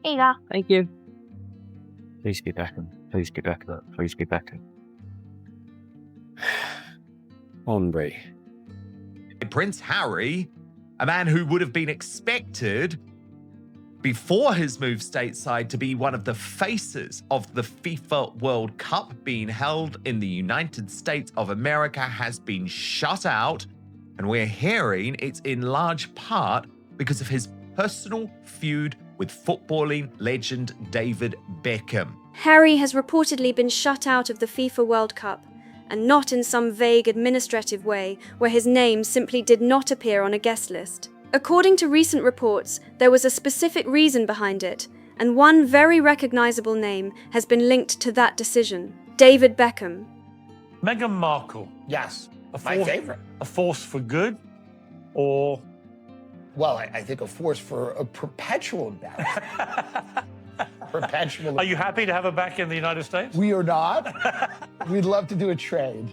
Here you go. Thank you. Please be Beckham. Please be Beckham. Please be Beckham. Henri. Prince Harry, a man who would have been expected before his move stateside to be one of the faces of the FIFA World Cup being held in the United States of America, has been shut out, and we're hearing it's in large part because of his personal feud with footballing legend David Beckham. Harry has reportedly been shut out of the FIFA World Cup, and not in some vague administrative way where his name simply did not appear on a guest list. According to recent reports, there was a specific reason behind it, and one very recognizable name has been linked to that decision: David Beckham. Meghan Markle. Yes, my favorite. A force for good, or? Well, I think a force for a perpetual death. Perpetual. Are you happy to have her back in the United States? We are not. We'd love to do a trade.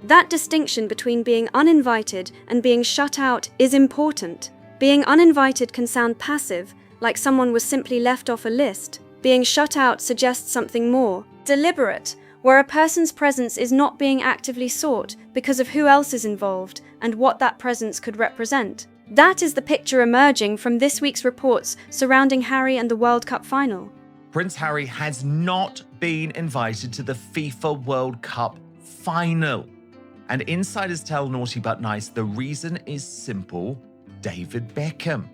That distinction between being uninvited and being shut out is important. Being uninvited can sound passive, like someone was simply left off a list. Being shut out suggests something more deliberate, where a person's presence is not being actively sought because of who else is involved and what that presence could represent. That is the picture emerging from this week's reports surrounding Harry and the World Cup final. Prince Harry has not been invited to the FIFA World Cup final. And insiders tell Naughty But Nice the reason is simple: David Beckham.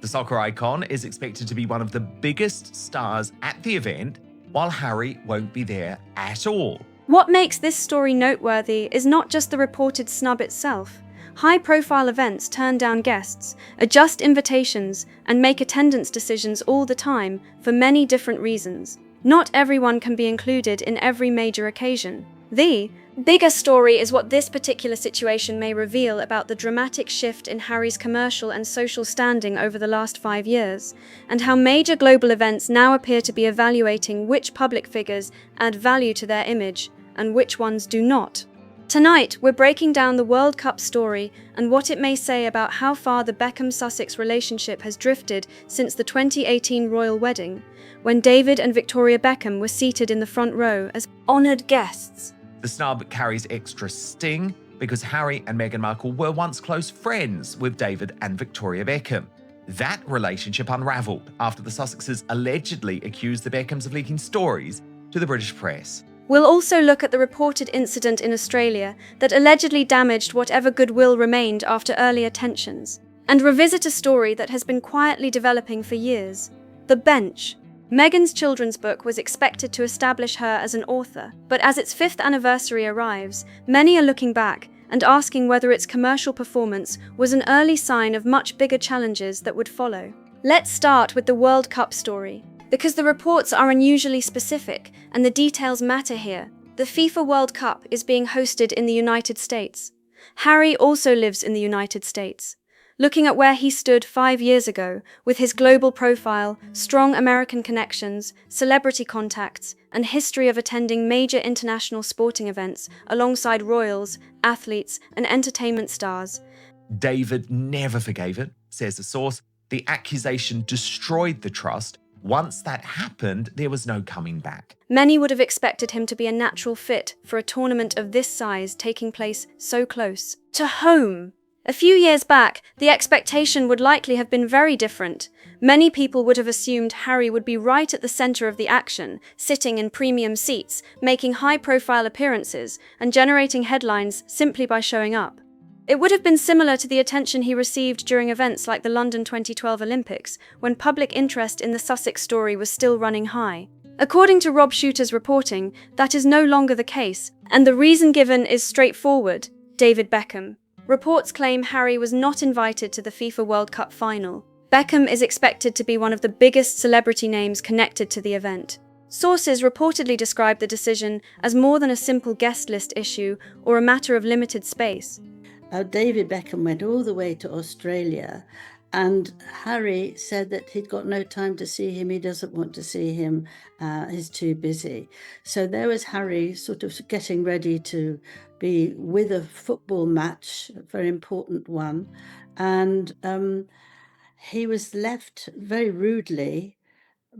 The soccer icon is expected to be one of the biggest stars at the event, while Harry won't be there at all. What makes this story noteworthy is not just the reported snub itself. High-profile events turn down guests, adjust invitations, and make attendance decisions all the time for many different reasons. Not everyone can be included in every major occasion. The bigger story is what this particular situation may reveal about the dramatic shift in Harry's commercial and social standing over the last 5 years, and how major global events now appear to be evaluating which public figures add value to their image and which ones do not. Tonight, we're breaking down the World Cup story and what it may say about how far the Beckham-Sussex relationship has drifted since the 2018 royal wedding, when David and Victoria Beckham were seated in the front row as honoured guests. The snub carries extra sting because Harry and Meghan Markle were once close friends with David and Victoria Beckham. That relationship unravelled after the Sussexes allegedly accused the Beckhams of leaking stories to the British press. We'll also look at the reported incident in Australia that allegedly damaged whatever goodwill remained after earlier tensions, and revisit a story that has been quietly developing for years: The Bench. Meghan's children's book was expected to establish her as an author, but as its 5th anniversary arrives, many are looking back and asking whether its commercial performance was an early sign of much bigger challenges that would follow. Let's start with the World Cup story. Because the reports are unusually specific and the details matter here, the FIFA World Cup is being hosted in the United States. Harry also lives in the United States. Looking at where he stood 5 years ago, with his global profile, strong American connections, celebrity contacts, and history of attending major international sporting events alongside royals, athletes, and entertainment stars. David never forgave it, says the source. The accusation destroyed the trust. Once that happened, there was no coming back. Many would have expected him to be a natural fit for a tournament of this size taking place so close to home. A few years back, the expectation would likely have been very different. Many people would have assumed Harry would be right at the center of the action, sitting in premium seats, making high-profile appearances, and generating headlines simply by showing up. It would have been similar to the attention he received during events like the London 2012 Olympics, when public interest in the Sussex story was still running high. According to Rob Shooter's reporting, that is no longer the case, and the reason given is straightforward: David Beckham. Reports claim Harry was not invited to the FIFA World Cup final. Beckham is expected to be one of the biggest celebrity names connected to the event. Sources reportedly describe the decision as more than a simple guest list issue or a matter of limited space. David Beckham went all the way to Australia, and Harry said that he'd got no time to see him, he doesn't want to see him, he's too busy. So there was Harry sort of getting ready to be with a football match, a very important one, and he was left very rudely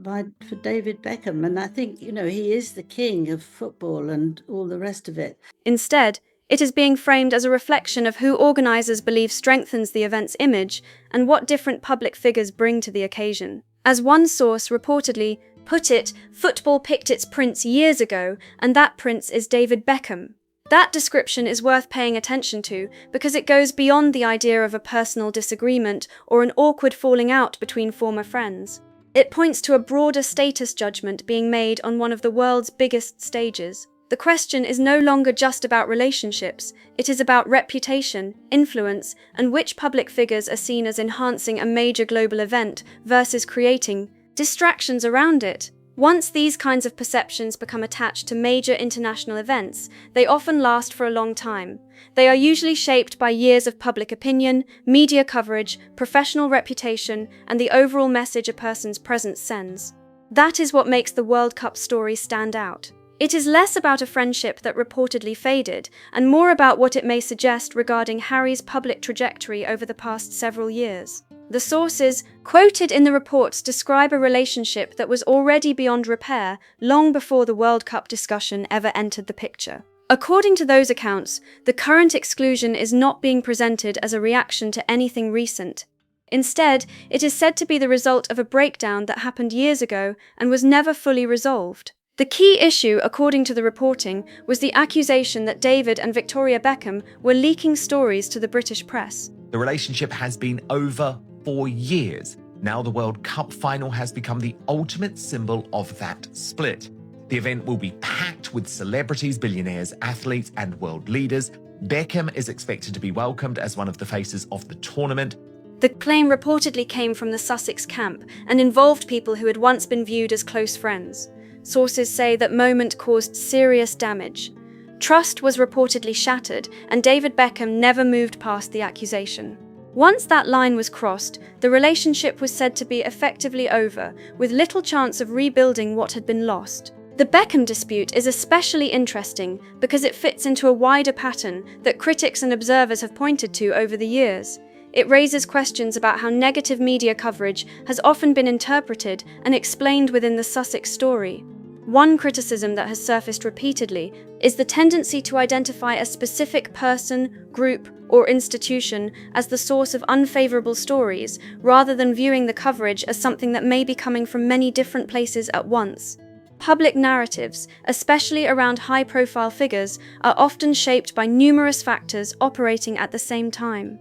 for David Beckham. And I think, he is the king of football and all the rest of it. Instead, it is being framed as a reflection of who organizers believe strengthens the event's image and what different public figures bring to the occasion. As one source reportedly put it, football picked its prince years ago, and that prince is David Beckham. That description is worth paying attention to because it goes beyond the idea of a personal disagreement or an awkward falling out between former friends. It points to a broader status judgment being made on one of the world's biggest stages. The question is no longer just about relationships, it is about reputation, influence, and which public figures are seen as enhancing a major global event versus creating distractions around it. Once these kinds of perceptions become attached to major international events, they often last for a long time. They are usually shaped by years of public opinion, media coverage, professional reputation, and the overall message a person's presence sends. That is what makes the World Cup story stand out. It is less about a friendship that reportedly faded, and more about what it may suggest regarding Harry's public trajectory over the past several years. The sources quoted in the reports describe a relationship that was already beyond repair long before the World Cup discussion ever entered the picture. According to those accounts, the current exclusion is not being presented as a reaction to anything recent. Instead, it is said to be the result of a breakdown that happened years ago and was never fully resolved. The key issue, according to the reporting, was the accusation that David and Victoria Beckham were leaking stories to the British press. The relationship has been over 4 years. Now the World Cup final has become the ultimate symbol of that split. The event will be packed with celebrities, billionaires, athletes, and world leaders. Beckham is expected to be welcomed as one of the faces of the tournament. The claim reportedly came from the Sussex camp and involved people who had once been viewed as close friends. Sources say that moment caused serious damage. Trust was reportedly shattered, and David Beckham never moved past the accusation. Once that line was crossed, the relationship was said to be effectively over, with little chance of rebuilding what had been lost. The Beckham dispute is especially interesting because it fits into a wider pattern that critics and observers have pointed to over the years. It raises questions about how negative media coverage has often been interpreted and explained within the Sussex story. One criticism that has surfaced repeatedly is the tendency to identify a specific person, group, or institution as the source of unfavorable stories, rather than viewing the coverage as something that may be coming from many different places at once. Public narratives, especially around high-profile figures, are often shaped by numerous factors operating at the same time.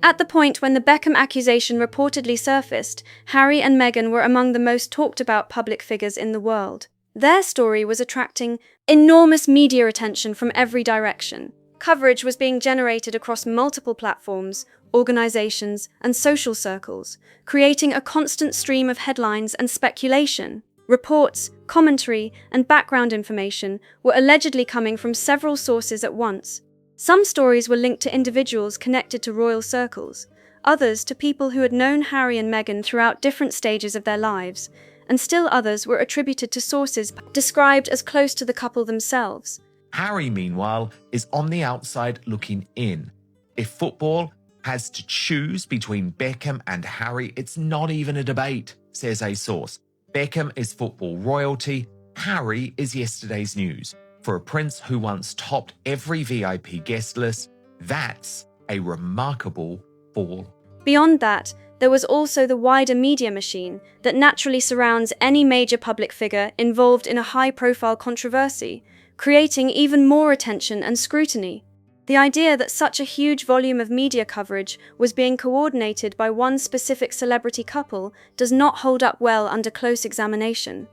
At the point when the Beckham accusation reportedly surfaced, Harry and Meghan were among the most talked about public figures in the world. Their story was attracting enormous media attention from every direction. Coverage was being generated across multiple platforms, organizations, and social circles, creating a constant stream of headlines and speculation. Reports, commentary, and background information were allegedly coming from several sources at once. Some stories were linked to individuals connected to royal circles, others to people who had known Harry and Meghan throughout different stages of their lives, and still others were attributed to sources described as close to the couple themselves. Harry, meanwhile, is on the outside looking in. If football has to choose between Beckham and Harry, it's not even a debate, says a source. Beckham is football royalty, Harry is yesterday's news. For a prince who once topped every VIP guest list, that's a remarkable fall. Beyond that, there was also the wider media machine that naturally surrounds any major public figure involved in a high-profile controversy, creating even more attention and scrutiny. The idea that such a huge volume of media coverage was being coordinated by one specific celebrity couple does not hold up well under close examination.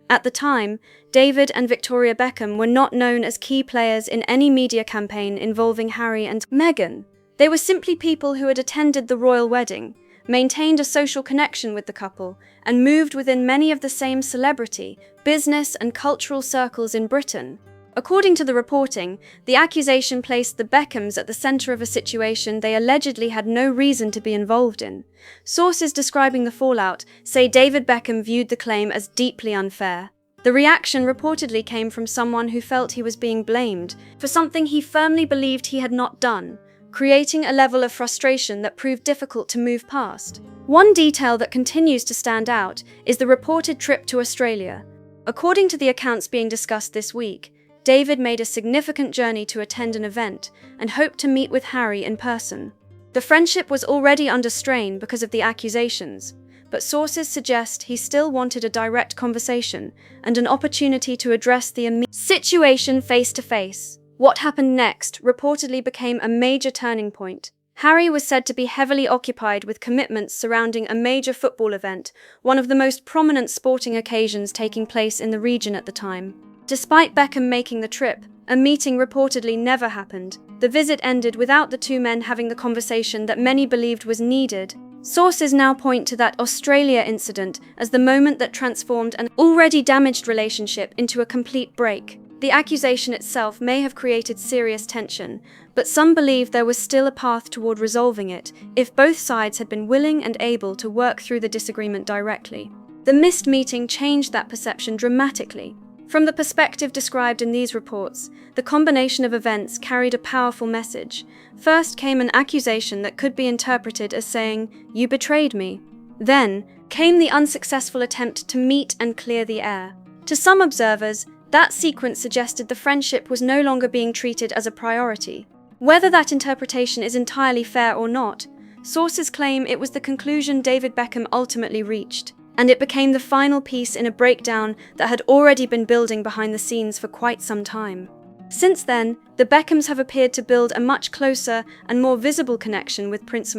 At the time, David and Victoria Beckham were not known as key players in any media campaign involving Harry and Meghan. They were simply people who had attended the royal wedding, maintained a social connection with the couple, and moved within many of the same celebrity, business, and cultural circles in Britain. According to the reporting, the accusation placed the Beckhams at the center of a situation they allegedly had no reason to be involved in. Sources describing the fallout say David Beckham viewed the claim as deeply unfair. The reaction reportedly came from someone who felt he was being blamed for something he firmly believed he had not done, creating a level of frustration that proved difficult to move past. One detail that continues to stand out is the reported trip to Australia. According to the accounts being discussed this week, David made a significant journey to attend an event and hoped to meet with Harry in person. The friendship was already under strain because of the accusations, but sources suggest he still wanted a direct conversation and an opportunity to address the immediate situation face to face. What happened next reportedly became a major turning point. Harry was said to be heavily occupied with commitments surrounding a major football event, one of the most prominent sporting occasions taking place in the region at the time. Despite Beckham making the trip, a meeting reportedly never happened. The visit ended without the two men having the conversation that many believed was needed. Sources now point to that Australia incident as the moment that transformed an already damaged relationship into a complete break. The accusation itself may have created serious tension, but some believe there was still a path toward resolving it if both sides had been willing and able to work through the disagreement directly. The missed meeting changed that perception dramatically. From the perspective described in these reports, the combination of events carried a powerful message. First came an accusation that could be interpreted as saying, "You betrayed me." Then came the unsuccessful attempt to meet and clear the air. To some observers, that sequence suggested the friendship was no longer being treated as a priority. Whether that interpretation is entirely fair or not, sources claim it was the conclusion David Beckham ultimately reached, and it became the final piece in a breakdown that had already been building behind the scenes for quite some time. Since then, the Beckhams have appeared to build a much closer and more visible connection with Prince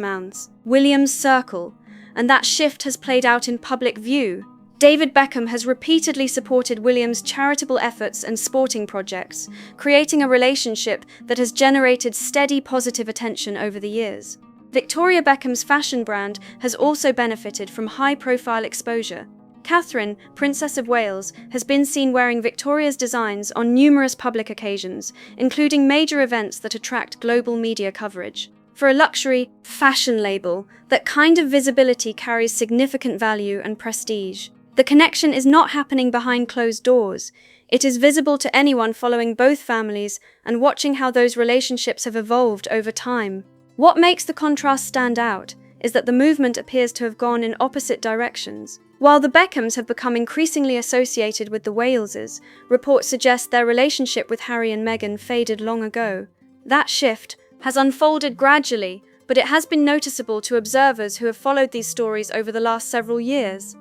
William's circle, and that shift has played out in public view. David Beckham has repeatedly supported William's charitable efforts and sporting projects, creating a relationship that has generated steady positive attention over the years. Victoria Beckham's fashion brand has also benefited from high-profile exposure. Catherine, Princess of Wales, has been seen wearing Victoria's designs on numerous public occasions, including major events that attract global media coverage. For a luxury fashion label, that kind of visibility carries significant value and prestige. The connection is not happening behind closed doors. It is visible to anyone following both families and watching how those relationships have evolved over time. What makes the contrast stand out is that the movement appears to have gone in opposite directions. While the Beckhams have become increasingly associated with the Waleses, reports suggest their relationship with Harry and Meghan faded long ago. That shift has unfolded gradually, but it has been noticeable to observers who have followed these stories over the last several years.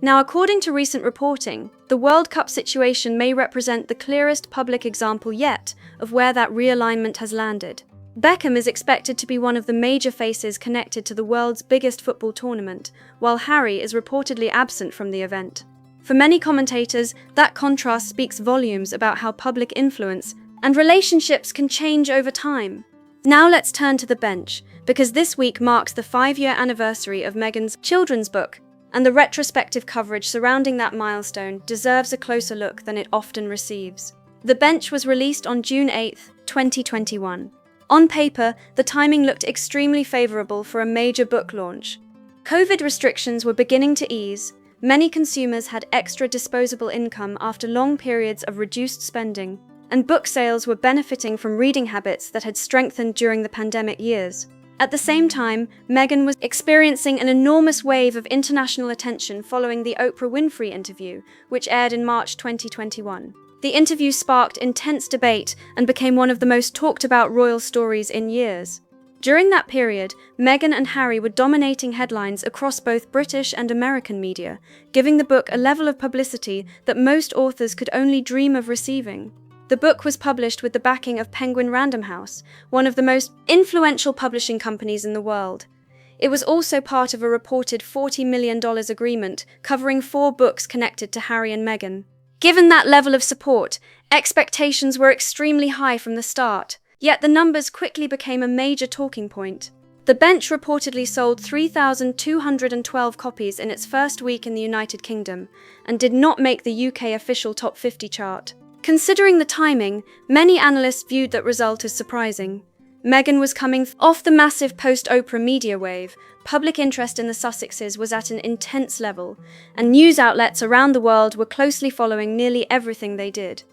Now, according to recent reporting, the World Cup situation may represent the clearest public example yet of where that realignment has landed. Beckham is expected to be one of the major faces connected to the world's biggest football tournament, while Harry is reportedly absent from the event. For many commentators, that contrast speaks volumes about how public influence and relationships can change over time. Now let's turn to the bench, because this week marks the 5-year anniversary of Meghan's children's book, and the retrospective coverage surrounding that milestone deserves a closer look than it often receives. The bench was released on June 8, 2021. On paper, the timing looked extremely favorable for a major book launch. COVID restrictions were beginning to ease, many consumers had extra disposable income after long periods of reduced spending, and book sales were benefiting from reading habits that had strengthened during the pandemic years. At the same time, Meghan was experiencing an enormous wave of international attention following the Oprah Winfrey interview, which aired in March 2021. The interview sparked intense debate and became one of the most talked about royal stories in years. During that period, Meghan and Harry were dominating headlines across both British and American media, giving the book a level of publicity that most authors could only dream of receiving. The book was published with the backing of Penguin Random House, one of the most influential publishing companies in the world. It was also part of a reported $40 million agreement covering 4 books connected to Harry and Meghan. Given that level of support, expectations were extremely high from the start, yet the numbers quickly became a major talking point. The bench reportedly sold 3,212 copies in its first week in the United Kingdom, and did not make the UK official top 50 chart. Considering the timing, many analysts viewed that result as surprising. Meghan was coming off the massive post-Oprah media wave, public interest in the Sussexes was at an intense level, and news outlets around the world were closely following nearly everything they did.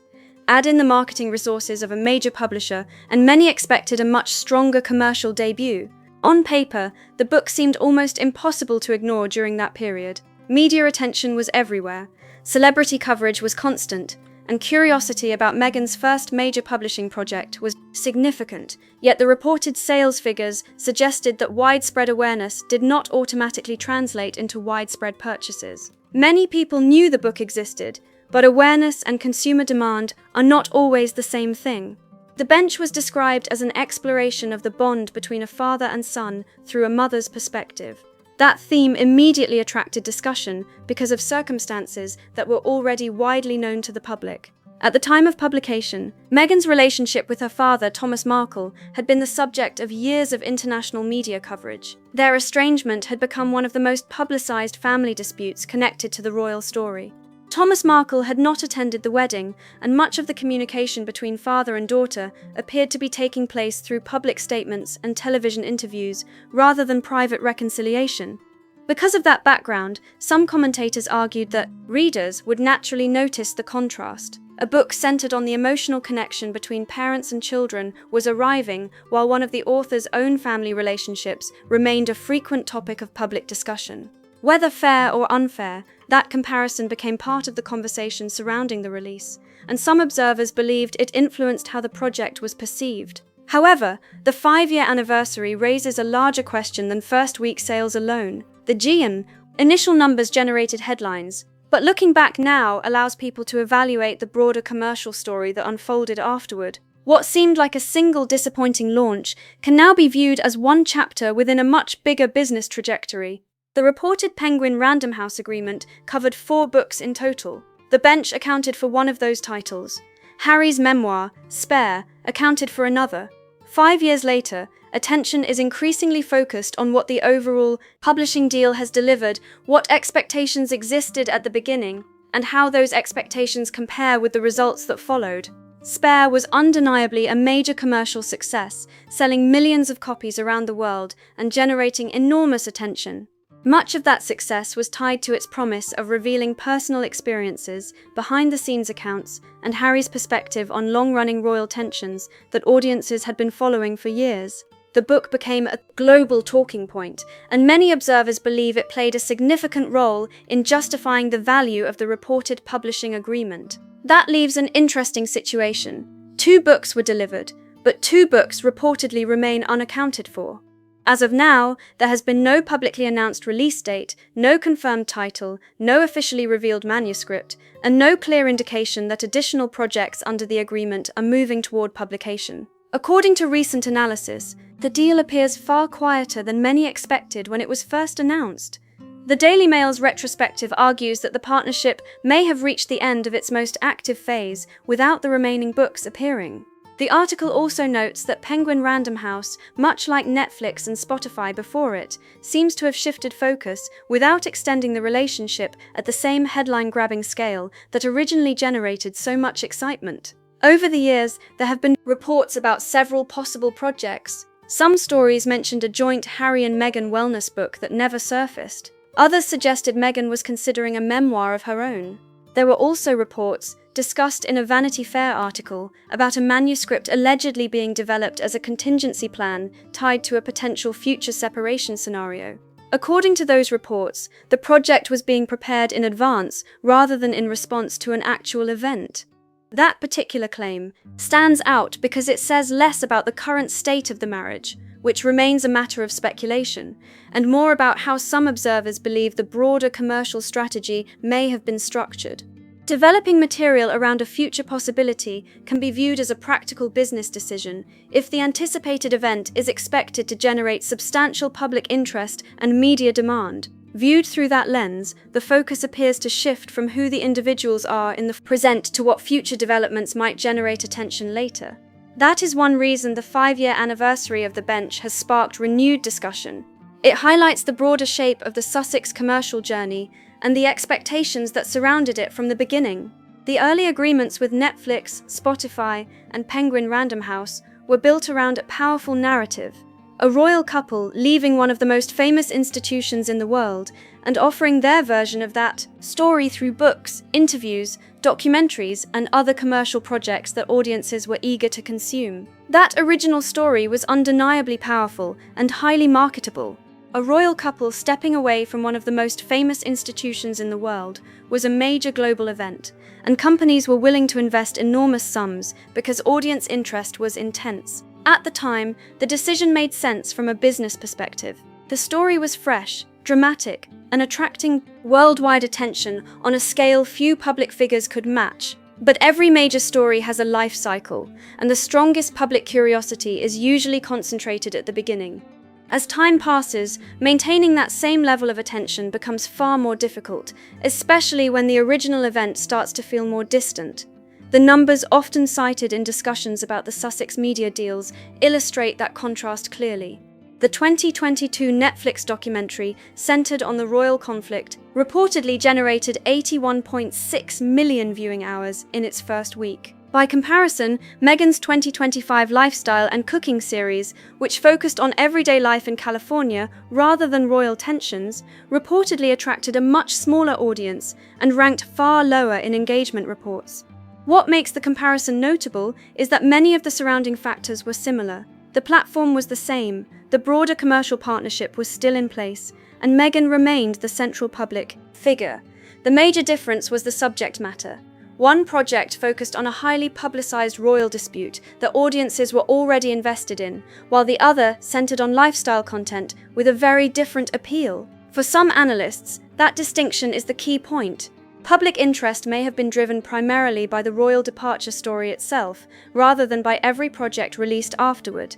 add in the marketing resources of a major publisher, and many expected a much stronger commercial debut. On paper, the book seemed almost impossible to ignore during that period. Media attention was everywhere, celebrity coverage was constant, and curiosity about Meghan's first major publishing project was significant. Yet the reported sales figures suggested that widespread awareness did not automatically translate into widespread purchases. Many people knew the book existed, but awareness and consumer demand are not always the same thing. The Bench was described as an exploration of the bond between a father and son through a mother's perspective. That theme immediately attracted discussion because of circumstances that were already widely known to the public. At the time of publication, Meghan's relationship with her father, Thomas Markle, had been the subject of years of international media coverage. Their estrangement had become one of the most publicized family disputes connected to the royal story. Thomas Markle had not attended the wedding, and much of the communication between father and daughter appeared to be taking place through public statements and television interviews rather than private reconciliation. Because of that background, some commentators argued that readers would naturally notice the contrast. A book centered on the emotional connection between parents and children was arriving, while one of the author's own family relationships remained a frequent topic of public discussion. Whether fair or unfair, that comparison became part of the conversation surrounding the release, and some observers believed it influenced how the project was perceived. However, the 5-year anniversary raises a larger question than first-week sales alone. The GN initial numbers generated headlines, but looking back now allows people to evaluate the broader commercial story that unfolded afterward. What seemed like a single disappointing launch can now be viewed as one chapter within a much bigger business trajectory. The reported Penguin Random House agreement covered 4 books in total. The Bench accounted for one of those titles. Harry's memoir, Spare, accounted for another. 5 years later, attention is increasingly focused on what the overall publishing deal has delivered, what expectations existed at the beginning, and how those expectations compare with the results that followed. Spare was undeniably a major commercial success, selling millions of copies around the world and generating enormous attention. Much of that success was tied to its promise of revealing personal experiences, behind-the-scenes accounts, and Harry's perspective on long-running royal tensions that audiences had been following for years. The book became a global talking point, and many observers believe it played a significant role in justifying the value of the reported publishing agreement. That leaves an interesting situation. 2 books were delivered, but 2 books reportedly remain unaccounted for. As of now, there has been no publicly announced release date, no confirmed title, no officially revealed manuscript, and no clear indication that additional projects under the agreement are moving toward publication. According to recent analysis, the deal appears far quieter than many expected when it was first announced. The Daily Mail's retrospective argues that the partnership may have reached the end of its most active phase without the remaining books appearing. The article also notes that Penguin Random House, much like Netflix and Spotify before it, seems to have shifted focus without extending the relationship at the same headline-grabbing scale that originally generated so much excitement. Over the years, there have been reports about several possible projects. Some stories mentioned a joint Harry and Meghan wellness book that never surfaced. Others suggested Meghan was considering a memoir of her own. There were also reports, discussed in a Vanity Fair article, about a manuscript allegedly being developed as a contingency plan tied to a potential future separation scenario. According to those reports, the project was being prepared in advance rather than in response to an actual event. That particular claim stands out because it says less about the current state of the marriage, which remains a matter of speculation, and more about how some observers believe the broader commercial strategy may have been structured. Developing material around a future possibility can be viewed as a practical business decision if the anticipated event is expected to generate substantial public interest and media demand. Viewed through that lens, the focus appears to shift from who the individuals are in the present to what future developments might generate attention later. That is one reason the 5-year anniversary of the Bench has sparked renewed discussion. It highlights the broader shape of the Sussex commercial journey and the expectations that surrounded it from the beginning. The early agreements with Netflix, Spotify, and Penguin Random House were built around a powerful narrative, a royal couple leaving one of the most famous institutions in the world and offering their version of that story through books, interviews, documentaries, and other commercial projects that audiences were eager to consume. That original story was undeniably powerful and highly marketable. A royal couple stepping away from one of the most famous institutions in the world was a major global event, and companies were willing to invest enormous sums because audience interest was intense. At the time, the decision made sense from a business perspective. The story was fresh, dramatic, and attracting worldwide attention on a scale few public figures could match. But every major story has a life cycle, and the strongest public curiosity is usually concentrated at the beginning. As time passes, maintaining that same level of attention becomes far more difficult, especially when the original event starts to feel more distant. The numbers often cited in discussions about the Sussex media deals illustrate that contrast clearly. The 2022 Netflix documentary, centered on the royal conflict, reportedly generated 81.6 million viewing hours in its first week. By comparison, Meghan's 2025 lifestyle and cooking series, which focused on everyday life in California rather than royal tensions, reportedly attracted a much smaller audience and ranked far lower in engagement reports. What makes the comparison notable is that many of the surrounding factors were similar. The platform was the same, the broader commercial partnership was still in place, and Meghan remained the central public figure. The major difference was the subject matter. One project focused on a highly publicized royal dispute that audiences were already invested in, while the other centered on lifestyle content with a very different appeal. For some analysts, that distinction is the key point. Public interest may have been driven primarily by the royal departure story itself, rather than by every project released afterward.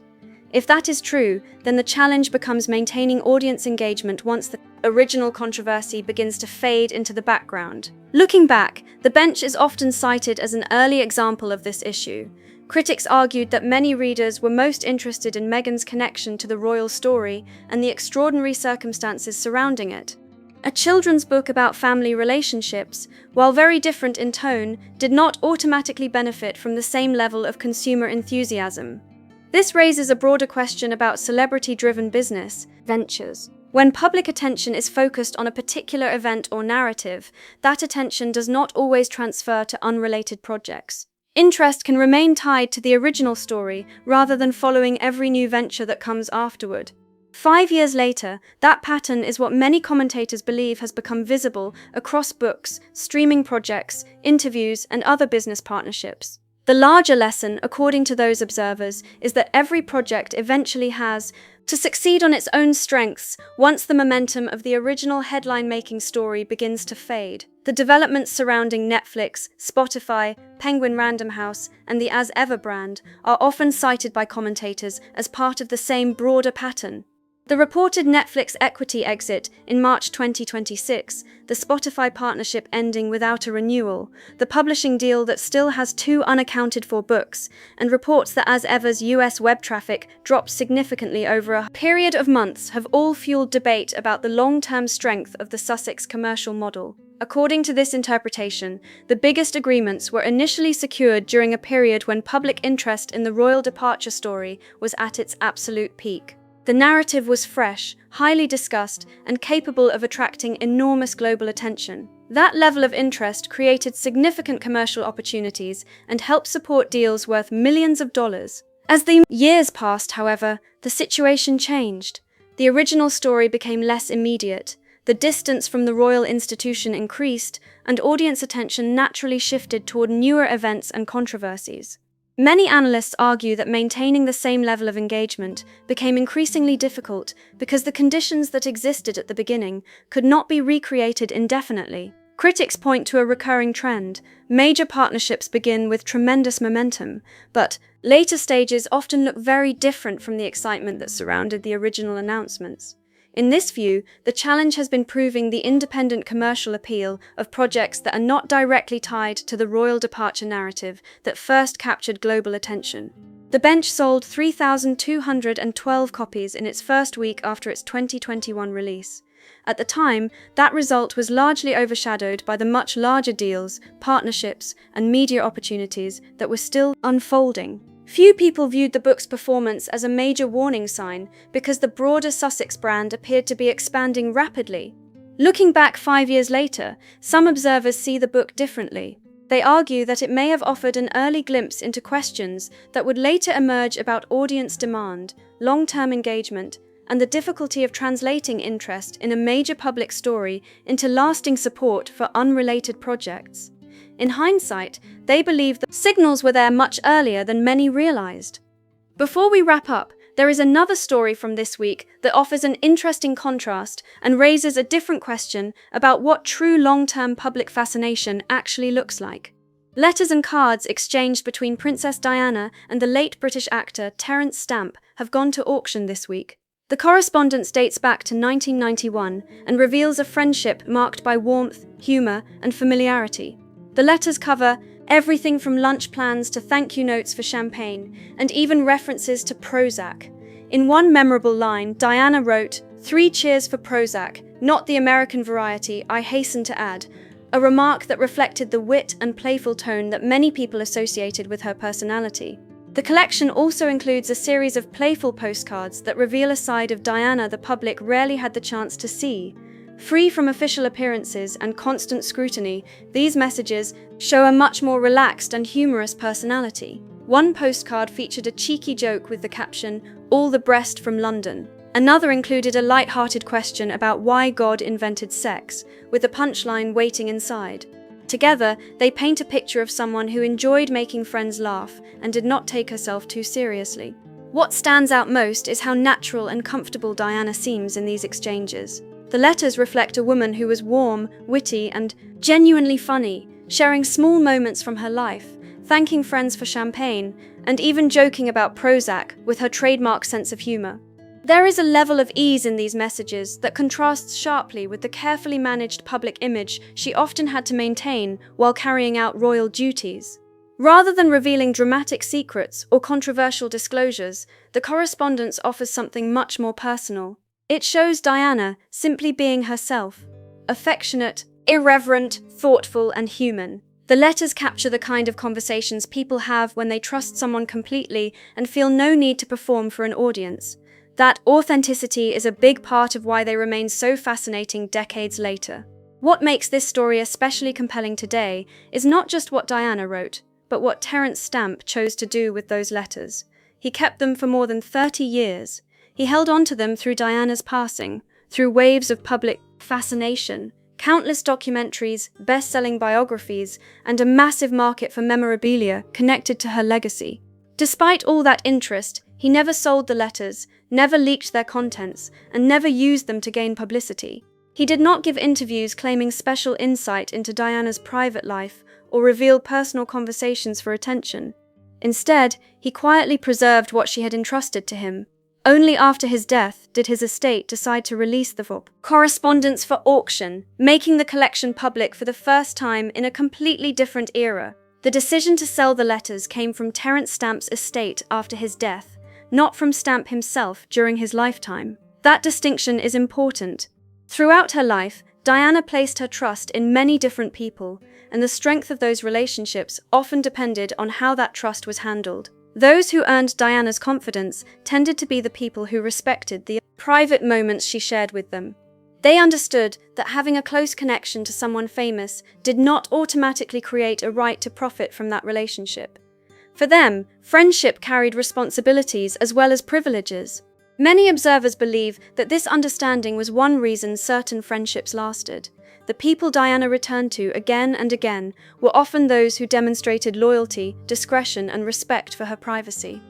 If that is true, then the challenge becomes maintaining audience engagement once the original controversy begins to fade into the background. Looking back, the bench is often cited as an early example of this issue. Critics argued that many readers were most interested in Meghan's connection to the royal story and the extraordinary circumstances surrounding it. A children's book about family relationships, while very different in tone, did not automatically benefit from the same level of consumer enthusiasm. This raises a broader question about celebrity-driven business ventures. When public attention is focused on a particular event or narrative, that attention does not always transfer to unrelated projects. Interest can remain tied to the original story rather than following every new venture that comes afterward. 5 years later, that pattern is what many commentators believe has become visible across books, streaming projects, interviews, and other business partnerships. The larger lesson, according to those observers, is that every project eventually has to succeed on its own strengths once the momentum of the original headline-making story begins to fade. The developments surrounding Netflix, Spotify, Penguin Random House, and the As Ever brand are often cited by commentators as part of the same broader pattern. The reported Netflix equity exit in March 2026, the Spotify partnership ending without a renewal, the publishing deal that still has 2 unaccounted-for books, and reports that As Ever's US web traffic dropped significantly over a period of months have all fueled debate about the long-term strength of the Sussex commercial model. According to this interpretation, the biggest agreements were initially secured during a period when public interest in the royal departure story was at its absolute peak. The narrative was fresh, highly discussed, and capable of attracting enormous global attention. That level of interest created significant commercial opportunities and helped support deals worth millions of dollars. As the years passed, however, the situation changed. The original story became less immediate, the distance from the royal institution increased, and audience attention naturally shifted toward newer events and controversies. Many analysts argue that maintaining the same level of engagement became increasingly difficult because the conditions that existed at the beginning could not be recreated indefinitely. Critics point to a recurring trend. Major partnerships begin with tremendous momentum, but later stages often look very different from the excitement that surrounded the original announcements. In this view, the challenge has been proving the independent commercial appeal of projects that are not directly tied to the royal departure narrative that first captured global attention. The bench sold 3,212 copies in its first week after its 2021 release. At the time, that result was largely overshadowed by the much larger deals, partnerships, and media opportunities that were still unfolding. Few people viewed the book's performance as a major warning sign because the broader Sussex brand appeared to be expanding rapidly. Looking back 5 years later, some observers see the book differently. They argue that it may have offered an early glimpse into questions that would later emerge about audience demand, long-term engagement, and the difficulty of translating interest in a major public story into lasting support for unrelated projects. In hindsight, they believe the signals were there much earlier than many realized. Before we wrap up, there is another story from this week that offers an interesting contrast and raises a different question about what true long-term public fascination actually looks like. Letters and cards exchanged between Princess Diana and the late British actor Terence Stamp have gone to auction this week. The correspondence dates back to 1991 and reveals a friendship marked by warmth, humor, and familiarity. The letters cover everything from lunch plans to thank you notes for champagne, and even references to Prozac. In one memorable line, Diana wrote, "3 cheers for Prozac, not the American variety, I hasten to add," a remark that reflected the wit and playful tone that many people associated with her personality. The collection also includes a series of playful postcards that reveal a side of Diana the public rarely had the chance to see. Free from official appearances and constant scrutiny, these messages show a much more relaxed and humorous personality. One postcard featured a cheeky joke with the caption, "All the breast from London." Another included a light-hearted question about why God invented sex, with a punchline waiting inside. Together, they paint a picture of someone who enjoyed making friends laugh and did not take herself too seriously. What stands out most is how natural and comfortable Diana seems in these exchanges. The letters reflect a woman who was warm, witty, and genuinely funny, sharing small moments from her life, thanking friends for champagne, and even joking about Prozac with her trademark sense of humor. There is a level of ease in these messages that contrasts sharply with the carefully managed public image she often had to maintain while carrying out royal duties. Rather than revealing dramatic secrets or controversial disclosures, the correspondence offers something much more personal. It shows Diana simply being herself, affectionate, irreverent, thoughtful, and human. The letters capture the kind of conversations people have when they trust someone completely and feel no need to perform for an audience. That authenticity is a big part of why they remain so fascinating decades later. What makes this story especially compelling today is not just what Diana wrote, but what Terence Stamp chose to do with those letters. He kept them for more than 30 years. He held on to them through Diana's passing, through waves of public fascination, countless documentaries, best-selling biographies, and a massive market for memorabilia connected to her legacy. Despite all that interest, he never sold the letters, never leaked their contents, and never used them to gain publicity. He did not give interviews claiming special insight into Diana's private life or reveal personal conversations for attention. Instead, he quietly preserved what she had entrusted to him. Only after his death did his estate decide to release the correspondence for auction, making the collection public for the first time in a completely different era. The decision to sell the letters came from Terence Stamp's estate after his death, not from Stamp himself during his lifetime. That distinction is important. Throughout her life, Diana placed her trust in many different people, and the strength of those relationships often depended on how that trust was handled. Those who earned Diana's confidence tended to be the people who respected the private moments she shared with them. They understood that having a close connection to someone famous did not automatically create a right to profit from that relationship. For them, friendship carried responsibilities as well as privileges. Many observers believe that this understanding was one reason certain friendships lasted. The people Diana returned to again and again were often those who demonstrated loyalty, discretion, and respect for her privacy.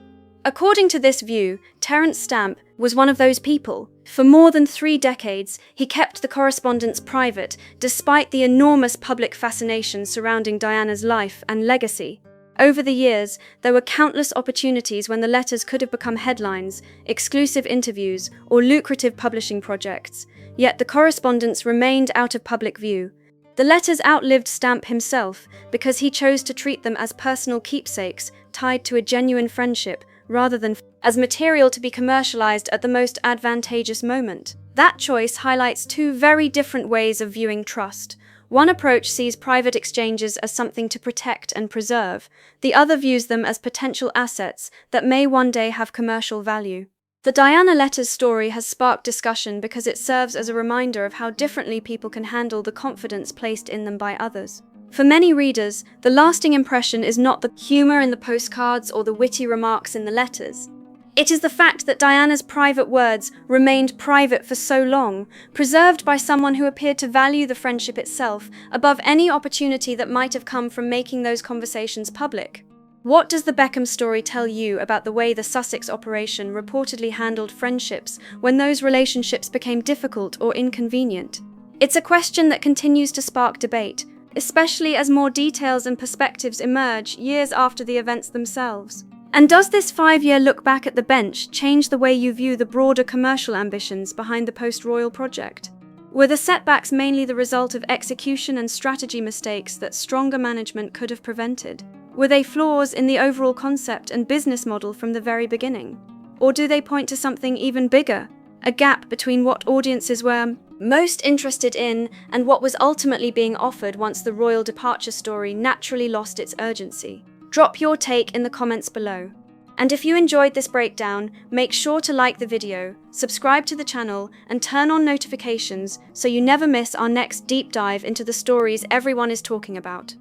According to this view, Terence Stamp was one of those people. For more than 3 decades, he kept the correspondence private, despite the enormous public fascination surrounding Diana's life and legacy. Over the years, there were countless opportunities when the letters could have become headlines, exclusive interviews, or lucrative publishing projects. Yet the correspondence remained out of public view. The letters outlived Stamp himself because he chose to treat them as personal keepsakes tied to a genuine friendship rather than as material to be commercialized at the most advantageous moment. That choice highlights 2 very different ways of viewing trust. One approach sees private exchanges as something to protect and preserve. The other views them as potential assets that may one day have commercial value. The Diana letters story has sparked discussion because it serves as a reminder of how differently people can handle the confidence placed in them by others. For many readers, the lasting impression is not the humor in the postcards or the witty remarks in the letters. It is the fact that Diana's private words remained private for so long, preserved by someone who appeared to value the friendship itself above any opportunity that might have come from making those conversations public. What does the Beckham story tell you about the way the Sussex operation reportedly handled friendships when those relationships became difficult or inconvenient? It's a question that continues to spark debate, especially as more details and perspectives emerge years after the events themselves. And does this 5-year look back at the bench change the way you view the broader commercial ambitions behind the post-royal project? Were the setbacks mainly the result of execution and strategy mistakes that stronger management could have prevented? Were they flaws in the overall concept and business model from the very beginning? Or do they point to something even bigger, a gap between what audiences were most interested in and what was ultimately being offered once the royal departure story naturally lost its urgency? Drop your take in the comments below. And if you enjoyed this breakdown, make sure to like the video, subscribe to the channel, and turn on notifications so you never miss our next deep dive into the stories everyone is talking about.